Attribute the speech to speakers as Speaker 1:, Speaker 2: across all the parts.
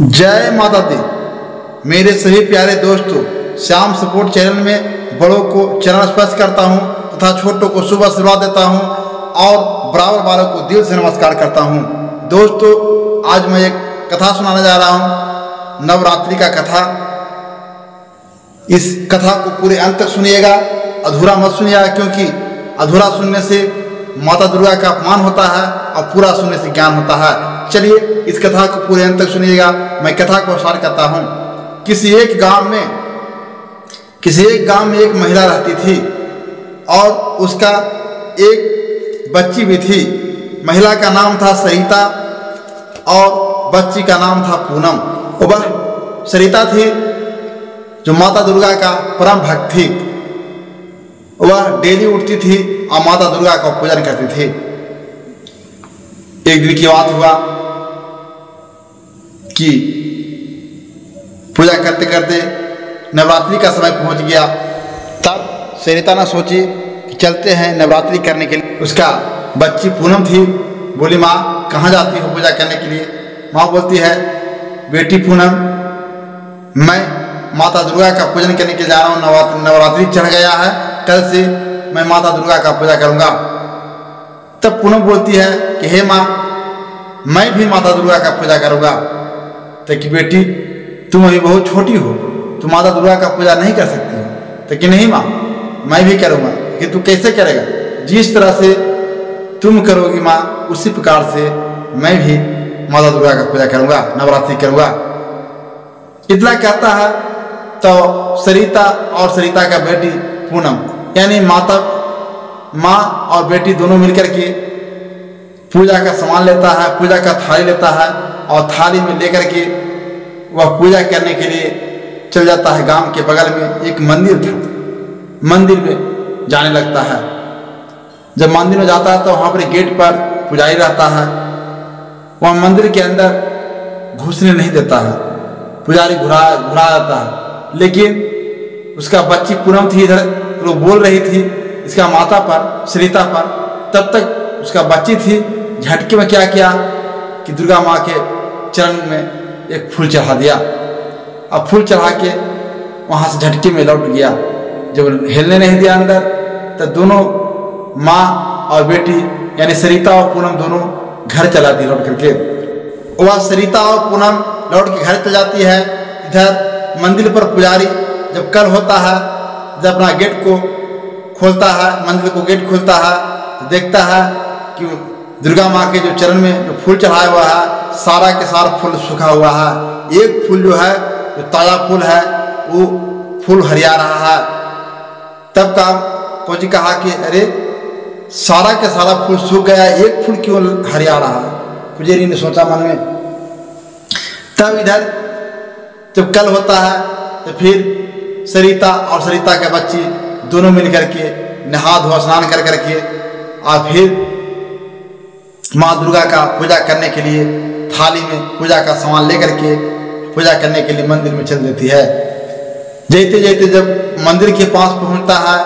Speaker 1: जय माता दी। मेरे सभी प्यारे दोस्तों, श्याम सपोर्ट चैनल में बड़ों को चरण स्पर्श करता हूं तथा छोटों को शुभ आशीर्वाद देता हूं और बराबर वालों को दिल से नमस्कार करता हूं। दोस्तों, आज मैं एक कथा सुनाने जा रहा हूं, नवरात्रि का कथा। इस कथा को पूरे अंत तक सुनिएगा, अधूरा मत सुनिएगा, क्योंकि अधूरा सुनने से माता दुर्गा का अपमान होता है और पूरा सुनने से ज्ञान होता है। चलिए इस कथा को पूरे अंत तक सुनिएगा। मैं कथा को स्टार्ट करता हूं। किसी एक गांव में एक महिला रहती थी और उसका एक बच्ची भी थी। महिला का नाम था सरिता और बच्ची का नाम था पूनम। वह सरिता थी जो माता दुर्गा का परम भक्त थी। वह डेली उठती थी और माता दुर्गा का पूजन करती थी। एक दिन की बात हुआ कि पूजा करते करते नवरात्रि का समय पहुंच गया। तब सरिता ने सोची कि चलते हैं नवरात्रि करने के लिए। उसका बच्ची पूनम थी। बोली, माँ कहाँ जाती हो पूजा करने के लिए? माँ बोलती है, बेटी पूनम, मैं माता दुर्गा का पूजन करने के लिए जा रहा हूँ। नवरात्रि चढ़ गया है, कल से मैं माता दुर्गा का पूजा करूँगा। तब पूनम बोलती है कि हे माँ, मैं भी माता दुर्गा का पूजा करूँगा। तो कि बेटी, तुम अभी बहुत छोटी हो, तुम माता दुर्गा का पूजा नहीं कर सकती हो। तो कि नहीं माँ, मैं भी करूँगा। कि तू कैसे करेगा? जिस तरह से तुम करोगी माँ, उसी प्रकार से मैं भी माता दुर्गा का पूजा करूँगा, नवरात्रि करूँगा। इतना कहता है तो सरिता और सरिता का बेटी पूनम, यानी माँ और बेटी दोनों मिलकर के पूजा का सामान लेता है, पूजा का थाली लेता है और थाली में लेकर के वह पूजा करने के लिए चल जाता है। गांव के बगल में एक मंदिर था, मंदिर में जाने लगता है। जब मंदिर में जाता है तो वहाँ पर गेट पर पुजारी रहता है। वह मंदिर के अंदर घुसने नहीं देता है, पुजारी घुरा जाता है। लेकिन उसका बच्ची पूनम थी, इधर लोग बोल रही थी इसका माता पर, सरिता पर। तब तक उसका बच्ची थी, झटके में क्या किया कि दुर्गा माँ के चरण में एक फूल चढ़ा दिया। अब फूल चढ़ा के वहाँ से झटके में लौट गया। जब हिलने नहीं दिया अंदर, तो दोनों माँ और बेटी यानी सरिता और पूनम दोनों घर चला दी लौट करके। वह सरिता और पूनम लौट के घर चल जाती है। इधर मंदिर पर पुजारी जब कल होता है, जब अपना गेट को खोलता है, मंदिर को गेट खोलता है, तो देखता है कि दुर्गा माँ के जो चरण में जो फूल चढ़ाया हुआ है, सारा के सारा फूल सूखा हुआ है। एक फूल जो है, जो ताजा फूल है, वो फूल हरिया रहा है। तब का कोई कहा कि अरे, सारा के सारा फूल सूख गया, एक फूल क्यों हरिया रहा है? पुजारी ने सोचा मन में। तब इधर जब कल होता है तो फिर सरिता और सरिता के बच्ची दोनों मिलकर के नहा धोआ स्नान कर करके और फिर माँ दुर्गा का पूजा करने के लिए थाली में पूजा का सामान लेकर के पूजा करने के लिए मंदिर में चल देती है। जैसे जैसे जब मंदिर के पास पहुंचता है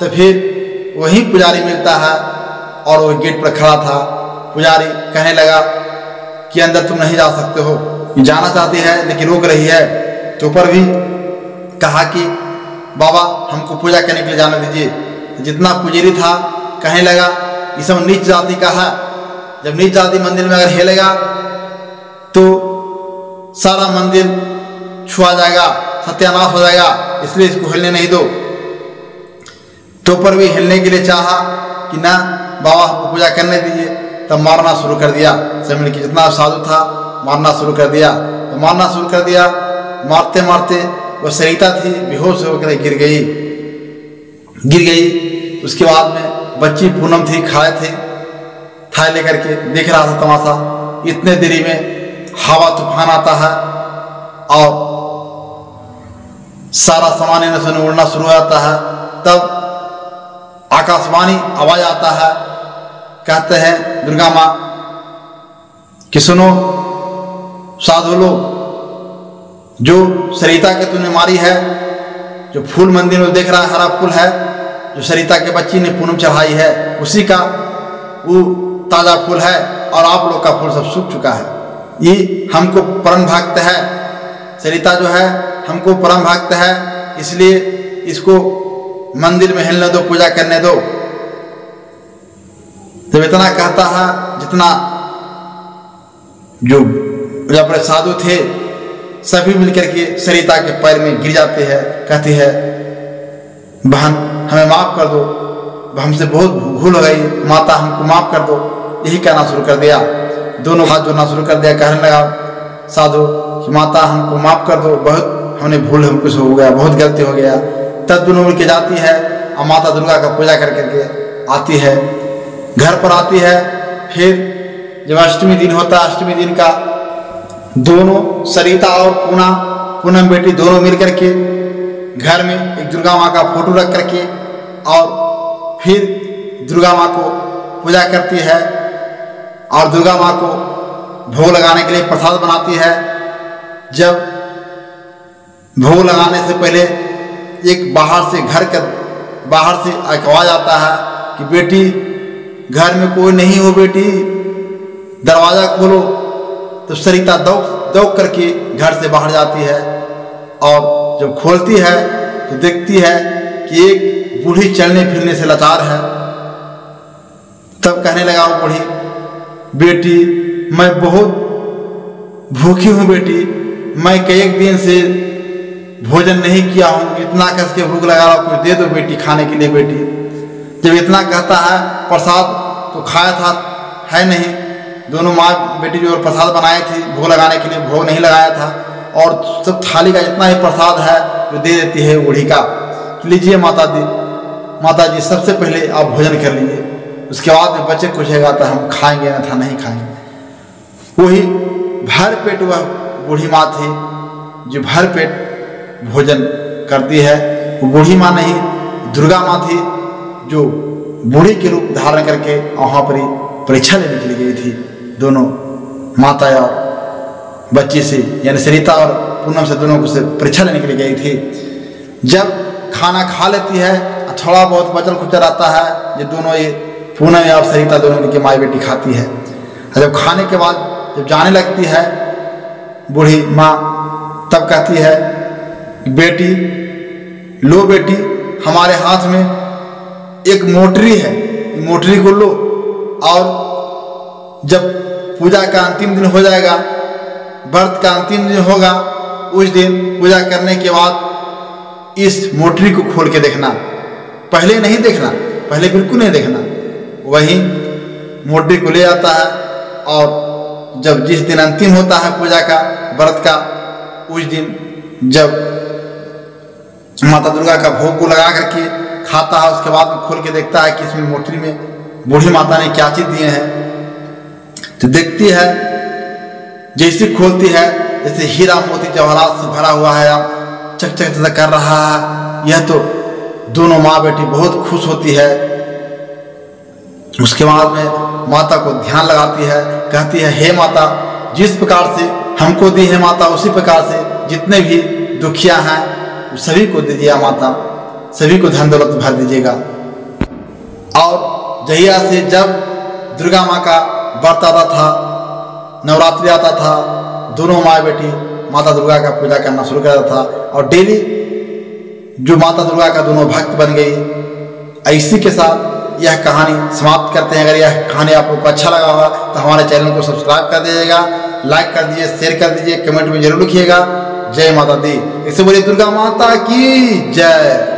Speaker 1: तो फिर वही पुजारी मिलता है और वो गेट पर खड़ा था। पुजारी कहने लगा कि अंदर तुम नहीं जा सकते हो, जाना चाहती है लेकिन रोक रही है। तो ऊपर भी कहा कि बाबा, हमको पूजा करने के लिए जाने दीजिए। जितना पुजारी था कहने लगा ये सब नीच जाति का है, जब नीच जाति मंदिर में अगर हिलेगा तो सारा मंदिर छुआ जाएगा, सत्यानाश हो जाएगा, इसलिए इसको हिलने नहीं दो। तो पर भी हिलने के लिए चाहा कि ना बाबा हमको पूजा करने दीजिए। तब मारना शुरू कर दिया। सब मिलकर जितना साधु था मारना शुरू कर दिया। तो मारना शुरू कर दिया, मारते मारते वो सरिता थी, बेहोश होकर गिर गई। उसके बाद में बच्ची पूनम थी, खाए थे, थाली लेकर के देख रहा था तमाशा। इतने देरी में हवा तूफान आता है और सारा सामान इन्हें सुन उड़ना शुरू हो जाता है। तब आकाशवाणी आवाज आता है, कहते हैं दुर्गा माँ कि सुनो साधु लोग, जो सरिता के तुमने मारी है, जो फूल मंदिर में देख रहा है हरा फूल है, जो सरिता के बच्ची ने पूनम चढ़ाई है, उसी का वो ताजा फूल है और आप लोग का फूल सब सूख चुका है। ये हमको परम भक्त है, सरिता जो है हमको परम भक्त है, इसलिए इसको मंदिर में हिलने दो, पूजा करने दो। जब इतना कहता है, जितना जो जब साधु थे सभी मिलकर के सरिता के पैर में गिर जाते हैं, कहती है बहन हमें माफ कर दो, हमसे बहुत भूल हो गई, माता हमको माफ कर दो। यही कहना शुरू कर दिया, दोनों हाथ जोड़ना शुरू कर दिया। कहने लगा साधु कि माता हमको माफ कर दो, बहुत हमने भूल हमको से हो गया, बहुत गलती हो गया। तब दोनों मिल के जाती है और माता दुर्गा का पूजा कर करके आती है, घर पर आती है। फिर जब अष्टमी दिन होता है, अष्टमी दिन का दोनों सरिता और पूनम बेटी दोनों मिल करके घर में एक दुर्गा माँ का फोटो रख करके और फिर दुर्गा माँ को पूजा करती है और दुर्गा माँ को भोग लगाने के लिए प्रसाद बनाती है। जब भोग लगाने से पहले एक बाहर से घर के बाहर से आवाज आता है कि बेटी घर में कोई नहीं हो, बेटी दरवाजा खोलो। तो सरिता दौड़ करके घर से बाहर जाती है और जब खोलती है तो देखती है कि एक बूढ़ी चलने फिरने से लाचार है। तब कहने लगा वो बूढ़ी, बेटी मैं बहुत भूखी हूँ बेटी, मैं कई दिन से भोजन नहीं किया हूँ, इतना कस के भूख लगा रहा हूँ, कुछ दे दो बेटी खाने के लिए। बेटी जब इतना कहता है, प्रसाद तो खाया था है नहीं, दोनों माँ बेटी जो प्रसाद बनाए थे भोग लगाने के लिए, भोग नहीं लगाया था और सब थाली का जितना ही प्रसाद है जो दे देती है बूढ़ी का, लीजिए माता जी सबसे पहले आप भोजन कर लीजिए, उसके बाद में बच्चे पूछेगा तो हम खाएंगे ना था नहीं खाएंगे। वही भर पेट वह बूढ़ी माँ थी जो भर पेट भोजन करती है। वो बूढ़ी माँ नहीं, दुर्गा माँ थी जो बूढ़ी के रूप धारण करके वहाँ पर परीक्षा लेने के लिए गई थी। दोनों माता और बच्ची से यानी सरिता और पूनम से दोनों को से परीक्षा लेने के लिए गई थी। जब खाना खा लेती है, थोड़ा बहुत बचल खुचल आता है, जो दोनों ये पूनम और सरिता दोनों मिलकर माँ बेटी खाती है। जब खाने के बाद जब जाने लगती है बूढ़ी माँ, तब कहती है बेटी लो बेटी, हमारे हाथ में एक मोटरी है, मोटरी को लो और जब पूजा का अंतिम दिन हो जाएगा, व्रत का अंतिम दिन होगा, उस दिन पूजा करने के बाद इस मोटरी को खोल के देखना, पहले नहीं देखना, पहले बिल्कुल नहीं देखना। वही मोटरी को ले जाता है और जब जिस दिन अंतिम होता है पूजा का व्रत का, उस दिन जब माता दुर्गा का भोग को लगा करके खाता है, उसके बाद में खोल के देखता है कि इसमें मोटरी में बूढ़ी माता ने क्या चीज दिए हैं। तो देखती है, जैसे खोलती है जैसे हीरा मोती जवाहरात से भरा हुआ है, चक चक चक कर रहा है। यह तो दोनों माँ बेटी बहुत खुश होती है। उसके बाद में माता को ध्यान लगाती है, कहती है हे माता, जिस प्रकार से हमको दी है माता, उसी प्रकार से जितने भी दुखिया हैं सभी को दीजिए माता, सभी को धन दौलत भर दीजिएगा। और जहिया से जब दुर्गा माँ का व्रत आता था, नवरात्रि आता था, दोनों माँ बेटी माता दुर्गा का पूजा करना शुरू कर था और डेली जो माता दुर्गा का दोनों भक्त बन गई। इसी के साथ यह कहानी समाप्त करते हैं। अगर यह कहानी आप लोग को अच्छा लगा होगा तो हमारे चैनल को सब्सक्राइब कर दीजिएगा, लाइक कर दीजिए, शेयर कर दीजिए, कमेंट में जरूर लिखिएगा। जय माता दी। इससे बोलिए दुर्गा माता की जय।